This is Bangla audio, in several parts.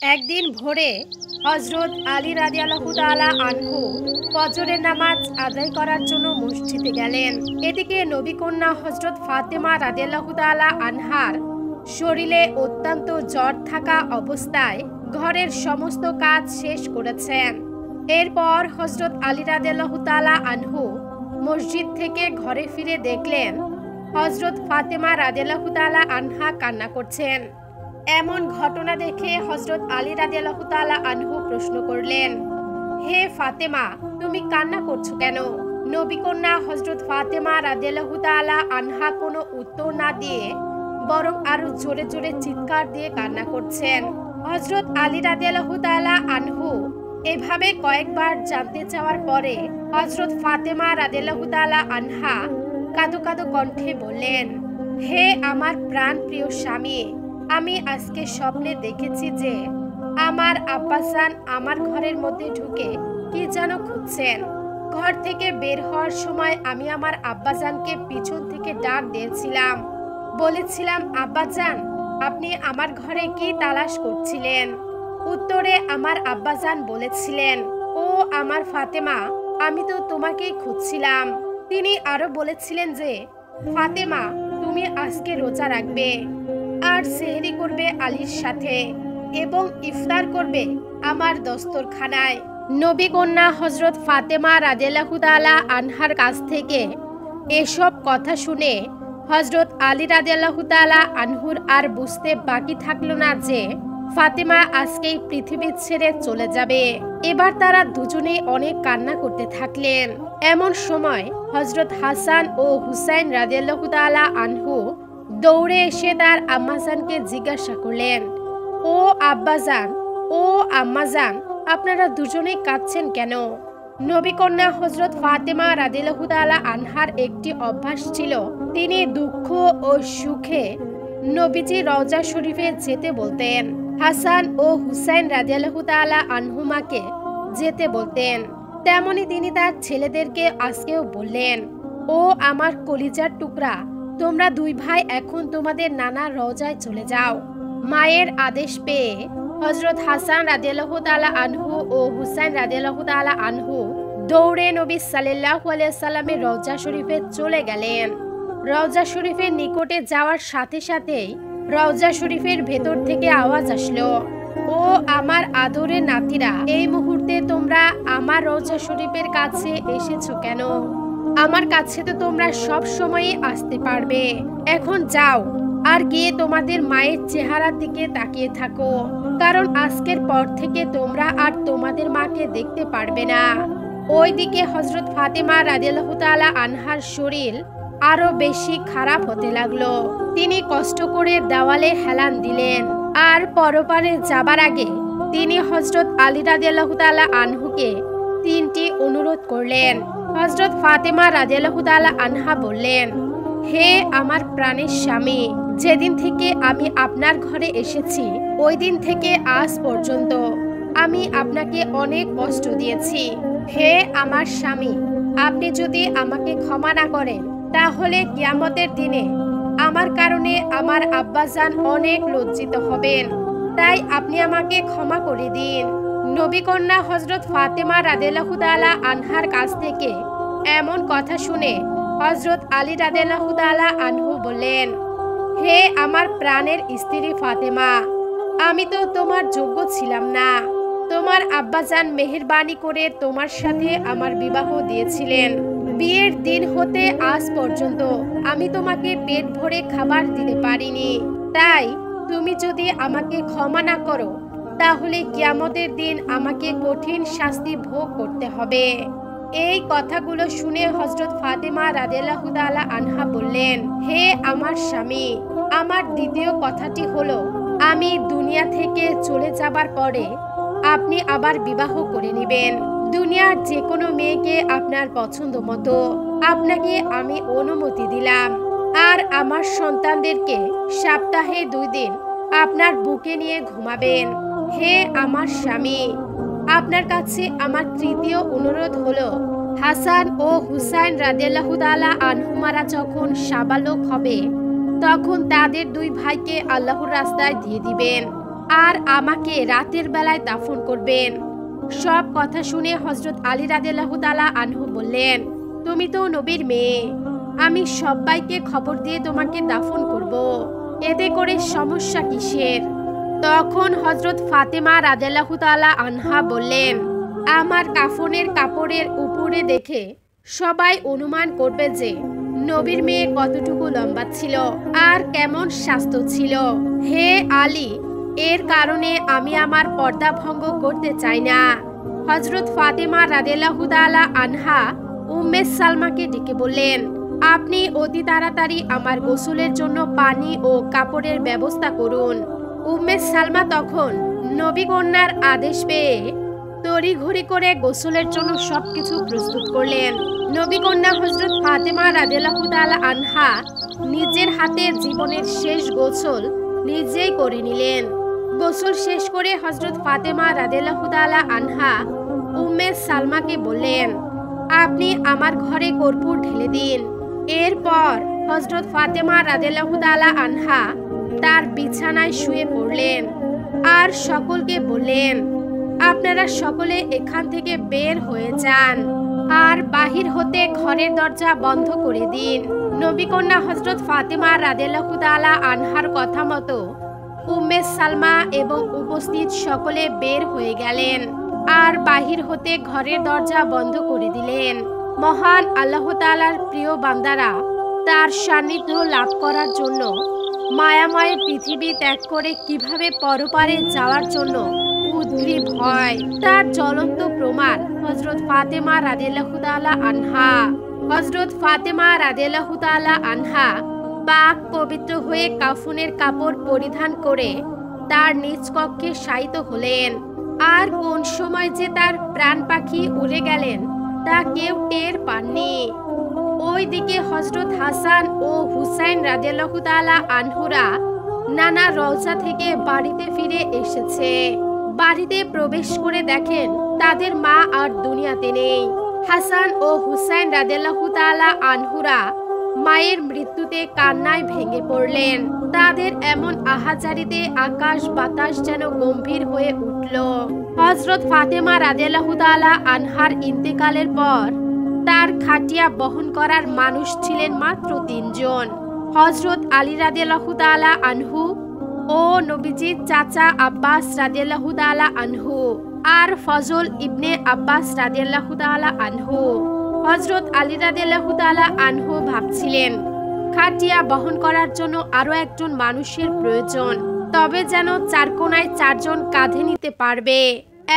একদিন ভোরে হজরত আলী রাদিয়াল্লাহু তাআলা আনহু ফজরের নামাজ আদায় করার জন্য মসজিদে গেলেন। এদিকে নবী কন্যা হজরত ফাতেমা রাদিয়াল্লাহু তাআলা আনহার শরীরে অত্যন্ত জ্বর থাকা অবস্থায় ঘরের সমস্ত কাজ শেষ করেছেন। এরপর হজরত আলী রাদিয়াল্লাহু তাআলা আনহু মসজিদ থেকে ঘরে ফিরে দেখলেন হজরত ফাতেমা রাদিয়াল্লাহু তাআলা আনহা কান্না করছেন। এমন ঘটনা দেখে হজরত আলী রাদিয়াল্লাহু তাআলা আনহু প্রশ্ন করলেন, হে ফাতেমা, তুমি কান্না করছো কেন? নবী কন্যা হজরত ফাতেমা রাদিয়াল্লাহু তাআলা আনহা কোনো উত্তর না দিয়ে বরং আরো জোরে জোরে চিৎকার দিয়ে কান্না করছেন। হজরত আলী রাদিয়াল্লাহু তাআলা আনহু এভাবে কয়েকবার জানতে চাওয়ার পরে হজরত ফাতেমা রাদিয়াল্লাহু তাআলা আনহা কাঁদো কাঁদো কণ্ঠে বললেন, হে আমার প্রাণ প্রিয় স্বামী, আমি আজকে স্বপ্নে দেখেছি যে আমার আব্বাজান আমার ঘরের মধ্যে ঢুকে কি যেন খুঁজছেন। ঘর থেকে বের হওয়ার সময় আমি আমার আব্বাজানকে পিছন থেকে ডাক দিয়েছিলাম, বলেছিলাম, আব্বাজান, আপনি আমার ঘরে কি তালাশ করছিলেন? উত্তরে আমার আব্বাজান বলেছিলেন, ও আমার ফাতেমা, আমি তো তোমাকেই খুঁজছিলাম। তিনি আরো বলেছিলেন যে, ফাতেমা, তুমি আজকে রোজা রাখবে আর সেহরি করবে আলীর সাথে এবং ইফতার করবে আমার দস্তরখানায়। নবী কন্যা হজরত ফাতেমা রাদিয়াল্লাহু তাআলা আনহার কাছ থেকে এসব কথা শুনে হজরত আলী রাদিয়াল্লাহু তাআলা আনহুর আর বুঝতে বাকি থাকলো না যে ফাতেমা আজকেই পৃথিবী ছেড়ে চলে যাবে। এবার তারা দুজনেই অনেক কান্না করতে থাকলেন। এমন সময় হজরত হাসান ও হুসাইন রাদিয়াল্লাহু তাআলা আনহু দৌড়ে এসে তার আম্মাজানকে জিজ্ঞাসা করলেন, ও আব্বাজান, ও আম্মাজান, আপনারা দুজনেই কাঁদছেন কেন? নবী কন্যা হজরত ফাতেমা রাদিয়াল্লাহু তাআলা আনহার একটি অভ্যাস ছিল, তিনি দুঃখ ও সুখে নবীজি রওজা শরীফে যেতে বলতেন। হাসান ও হুসাইন রাদিয়াল্লাহু তাআলা আনহুমাকে যেতে বলতেন। তেমনি তিনি তার ছেলেদেরকে আজকেও বললেন, ও আমার কলিজার টুকরা, তোমরা দুই ভাই এখন তোমাদের নানার রওজায় চলে যাও। মায়ের আদেশ পেয়ে হজরত হাসান রাদিয়াল্লাহু তাআলা আনহু ও হুসাইন রাদিয়াল্লাহু তাআলা আনহু দৌড়ে নবী সাল্লাল্লাহু আলাইহি সাল্লামের রওজা শরীফে চলে গেলেন। রওজা শরীফের নিকটে যাওয়ার সাথে সাথেই রওজা শরীফের ভেতর থেকে আওয়াজ আসলো, ও আমার আদরের নাতিরা, এই মুহূর্তে তোমরা আমার রওজা শরীফের কাছে এসেছো কেন? আমার কাছে তো তোমরা সব সময়ই আসতে পারবে। এখন যাও আর গিয়ে তোমাদের মায়ের চেহারার দিকে তাকিয়ে থাকো, কারণ আজকের পর থেকে তোমরা আর তোমাদের মাকে দেখতে পারবে না। ওইদিকে হজরত ফাতেমা রাদিয়াল্লাহু তাআলা আনহার শরীর আরো বেশি খারাপ হতে লাগলো। তিনি কষ্ট করে দেওয়ালে হেলান দিলেন আর পরপারে যাবার আগে তিনি হজরত আলী রাদিয়াল্লাহু তাআলা আনহুকে তিনটি অনুরোধ করলেন। হজরত ফাতেমা রাদিয়াল্লাহু তাআলা আনহা বললেন, হে আমার প্রাণের স্বামী, যেদিন থেকে আমি আপনার ঘরে এসেছি ওই দিন থেকে আজ পর্যন্ত আমি আপনাকে অনেক কষ্ট দিয়েছি। হে আমার স্বামী, আপনি যদি আমাকে ক্ষমা না করেন তাহলে কিয়ামতের দিনে আমার কারণে আমার আব্বাজান অনেক লজ্জিত হবেন। তাই আপনি আমাকে ক্ষমা করে দিন। নবী কন্যা হজরত ফাতেমা রাদিয়াল্লাহু তাআলা আনহার কাছ থেকে এমন কথা শুনে হজরত আলী রাদিয়াল্লাহু তাআলা আনহু বললেন, হে আমার প্রাণের স্ত্রী ফাতেমা, আমি তো তোমার যোগ্য ছিলাম না। তোমার আব্বাজান মেহেরবানি করে তোমার সাথে আমার বিবাহ দিয়েছিলেন। বিয়ের দিন হতে আজ পর্যন্ত আমি তোমাকে পেট ভরে খাবার দিতে পারিনি। তাই তুমি যদি আমাকে ক্ষমা না করো তাহলে কিয়ামতের দিন আমাকে কঠিন শাস্তি ভোগ করতে হবে। এই কথাগুলো শুনে হজরত ফাতেমা রাদিয়াল্লাহু তাআলা আনহা বললেন, হে আমার স্বামী, আমার দ্বিতীয় কথাটি হলো, আমি দুনিয়া থেকে চলে যাবার পরে আপনি আবার বিবাহ করে নেবেন। দুনিয়ার যে কোনো মেয়েকে আপনার পছন্দ মতো আপনাকে আমি অনুমতি দিলাম। আর আমার সন্তানদেরকে সপ্তাহে 2 দিন আপনার বুকে নিয়ে ঘুমাবেন। হে আমার স্বামী, আপনার কাছে আমার তৃতীয় অনুরোধ হলো, হাসান ও হুসাইন রাদিয়াল্লাহু তাআলা আনহুমারা যখন সাবালক হবে তখন তাদের 2 ভাইকে আল্লাহর রাস্তায় দিয়ে দিবেন। আর আমাকে রাতের বেলায় দাফন করবেন। সব কথা শুনে হযরত আলী রাদিয়াল্লাহু তাআলা আনহু বললেন, তুমি তো নবীর মেয়ে, আমি সবাইকে খবর দিয়ে তোমাকে দাফন করব, এতে করে সমস্যা কিসের? তখন হযরত ফাতেমা রাদিয়াল্লাহু তাআলা আনহা বললেন, আমার কাফনের কাপড়ের উপরে দেখে সবাই অনুমান করবে যে নবীর মেয়ে কতটুকু লম্বা ছিল আর কেমন স্বাস্থ্য ছিল। হে আলী, এর কারণে আমি আমার পর্দা ভঙ্গ করতে চাই না। হযরত ফাতেমা রাদিয়াল্লাহু তাআলা আনহা উম্মে সালমাকে ডেকে বললেন, আপনি অতি তাড়াতাড়ি আমার গোসলের জন্য পানি ও কাপড়ের ব্যবস্থা করুন। উম্মে সালমা তখন নবী কন্যার আদেশ পেয়ে তড়িঘড়ি করে গোসলের জন্য সবকিছু প্রস্তুত করলেন। নবী কন্যা হযরত ফাতেমা রাদিয়াল্লাহু তাআলা আনহা নিজের হাতে জীবনের শেষ গোসল নিজেই করে নিলেন। গোসল শেষ করে হযরত ফাতেমা রাদিয়াল্লাহু তাআলা আনহা উম্মে সালমাকে বললেন, আপনি আমার ঘরে কর্পূর ঢেলে দিন। এরপর হযরত ফাতেমা রাদিয়াল্লাহু তাআলা আনহা তার বিছানায় শুয়ে পড়লেন আর সকলকে বললেন, আপনারা সকলে এখান থেকে বের হয়ে যান আর বাহির হতে ঘরের দরজা বন্ধ করে দিন। নবী কন্যা হযরত ফাতেমা রাদিয়াল্লাহু তাআলা আনহার কথা মতো উম্মে সালমা এবং উপস্থিত সকলে বের হয়ে গেলেন আর বাহির হতে ঘরের দরজা বন্ধ করে দিলেন। মহান আল্লাহ তাআলার প্রিয় বান্দারা তার সান্নিধ্য লাভ করার জন্য মায়াময় পৃথিবী ত্যাগ করে কিভাবে পরপারে যাওয়ার জন্য উদ্গ্রীব হয়, তার জ্বলন্ত প্রমাণ হযরত ফাতেমা রাদিয়াল্লাহু তাআলা আনহা। হযরত ফাতেমা রাদিয়াল্লাহু তাআলা আনহা পাক পবিত্র হয়ে কাফনের কাপড় পরিধান করে তার নিজ কক্ষে শায়িত হলেন। আর কোন সময় যে তার প্রাণ পাখি উড়ে গেলেন তা কেউ টের পাননি। ওইদিকে হযরত হাসান ও হুসাইন রাদিয়াল্লাহু তাআলা আনহুরা নানা রওজা থেকে বাড়িতে ফিরে এসেছে। বাড়িতে প্রবেশ করে দেখেন তাদের মা আর দুনিয়াতে নেই। হাসান ও হুসাইন রাদিয়াল্লাহু তাআলা আনহুরা মায়ের মৃত্যুতে কান্নায় ভেঙে পড়লেন। তাদের এমন আহাজারিতে আকাশ বাতাস যেন গম্ভীর হয়ে উঠল। হযরত ফাতেমা রাদিয়াল্লাহু তাআলা আনহার ইন্তেকালের পর তার খাটিয়া বহন করার মানুষ ছিলেন মাত্র ৩ জন। হযরত আলী রাদিয়াল্লাহু তাআলা আনহু ও নবীজির চাচা আব্বাস রাদিয়াল্লাহু তাআলা আনহু আর ফজল ইবনে আব্বাস রাদিয়াল্লাহু তাআলা আনহু। হযরত আলী রাদিয়াল্লাহু তাআলা আনহু ভাবছিলেন খাটিয়া বহন করার জন্য আরো একজন মানুষের প্রয়োজন, তবে যেন চারকোনায় 4 জন কাঁধে নিতে পারবে।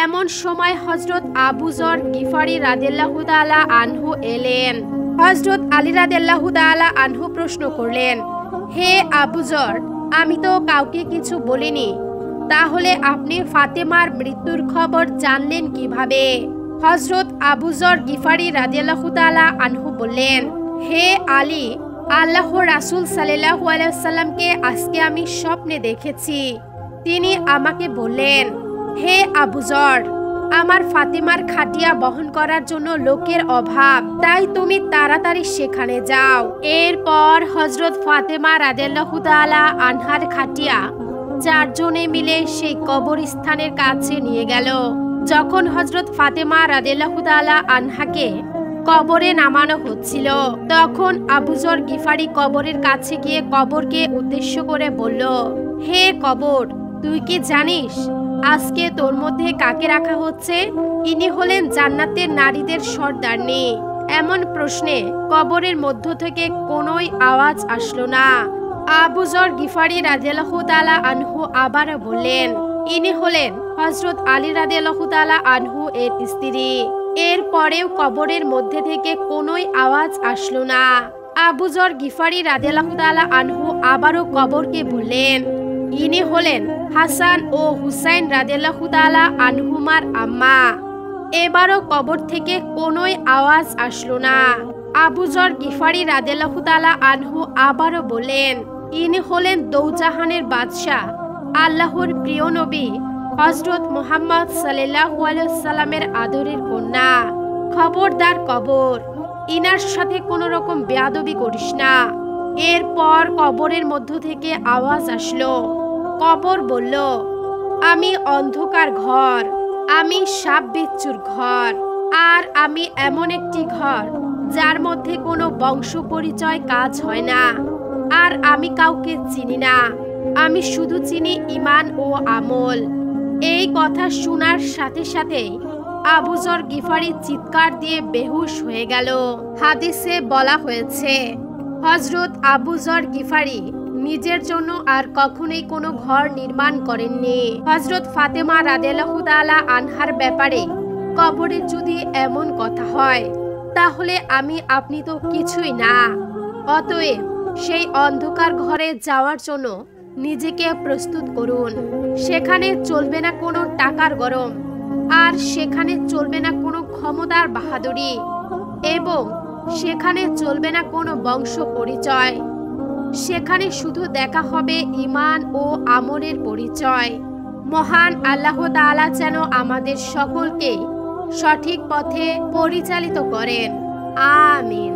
এমন সময় হযরত আবু যর গিফারি রাদিয়াল্লাহু তাআলা আনহু এলেন। হযরত আলী রাদিয়াল্লাহু তাআলা আনহু প্রশ্ন করলেন, হে আবু যর, আমি তো কাউকে কিছু বলিনি, তাহলে আপনি ফাতেমার মৃত্যুর খবর জানলেন কিভাবে? হযরত আবু যর গিফারি রাদিয়াল্লাহু তাআলা আনহু বললেন, হে আলী, আল্লাহর রাসূল সাল্লাল্লাহু আলাইহি ওয়াসাল্লামকে আজকে আমি স্বপ্নে দেখেছি। তিনি আমাকে বললেন, হে আবু যর, আমার ফাতেমার খাটিয়া বহন করার জন্য লোকের অভাব, তাই তুমি তাড়াতাড়ি সেখানে যাও। এরপর হযরত ফাতেমা রাদিয়াল্লাহু তাআলা আনহার খাটিয়া 4 জনে মিলে সেই কবরস্থানের কাছে নিয়ে গেল। যখন হযরত ফাতেমা রাদিয়াল্লাহু তাআলা আনহাকে কবরে নামানো হচ্ছিল, তখন আবু যর গিফারি কবরের কাছে গিয়ে কবরকে উদ্দেশ্য করে বলল, হে কবর, তুই কি জানিস আজকে তোর মধ্যে কাকে রাখা হচ্ছে? ইনি হলেন জান্নাতের নারীদের সর্দারনী। এমন প্রশ্নে কবরের মধ্য থেকে কোনোই আওয়াজ আসলো না। আবু যর গিফারি রাদিয়াল্লাহু তাআলা আনহু আবারও বললেন, ইনি হলেন হযরত আলী রাদিয়াল্লাহু তাআলা আনহু এর স্ত্রী। এরপরেও কবরের মধ্যে থেকে কোনোই আওয়াজ আসলো না। আবু যর গিফারি রাদিয়াল্লাহু তাআলা আনহু আবারও কবরকে বললেন, ইনি হলেন হাসান ও হুসাইন রাদিয়াল্লাহু তাআলা আনহুমার আম্মা। এবারও কবর থেকে কোনোই আওয়াজ আসলো না। আবু যর গিফারি রাদিয়াল্লাহু তাআলা আনহু আবারও বললেন, ইনি হলেন দৌজাহানের বাদশাহ আল্লাহর প্রিয় নবী হযরত মুহাম্মদ সাল্লাল্লাহু আলাইহি ওয়াসাল্লামের আদরের কন্যা। খবরদার কবর, ইনার সাথে কোনো রকম বেয়াদবি করিস না। এরপর কবরের মধ্য থেকে আওয়াজ আসলো। কবর বলল, আমি অন্ধকার ঘর, আমি সাপ বিচ্ছুর ঘর, আর আমি এমন একটি ঘর যার মধ্যে কোনো বংশ পরিচয় কাজ হয় না। আর আমি কাউকে চিনি না, আমি শুধু চিনি ঈমান ও আমল। এই কথা শোনার সাথে সাথে আবু যর গিফারি চিৎকার দিয়ে বেহুশ হয়ে গেল। হাদিসে বলা হয়েছে, হযরত আবু যর গিফারি নিজের জন্য আর কখনোই কোনো ঘর নির্মাণ করেননি। হযরত ফাতেমা রাদিয়াল্লাহু তাআলা আনহার ব্যাপারে কবরে যদি এমন কথা হয়, তাহলে আমি আপনি তো কিছুই না। অতএব সেই অন্ধকার ঘরে যাওয়ার জন্য নিজেকে প্রস্তুত করুন। সেখানে চলবে না কোনো টাকার গরম, আর সেখানে চলবে না কোনো ক্ষমতার বাহাদুরি, এবং সেখানে চলবে না কোনো বংশ পরিচয়। সেখানে শুধু দেখা হবে ঈমান ও আমলের পরিচয়। মহান আল্লাহ তাআলা যেন আমাদের সকলকে সঠিক পথে পরিচালিত করেন। আমিন।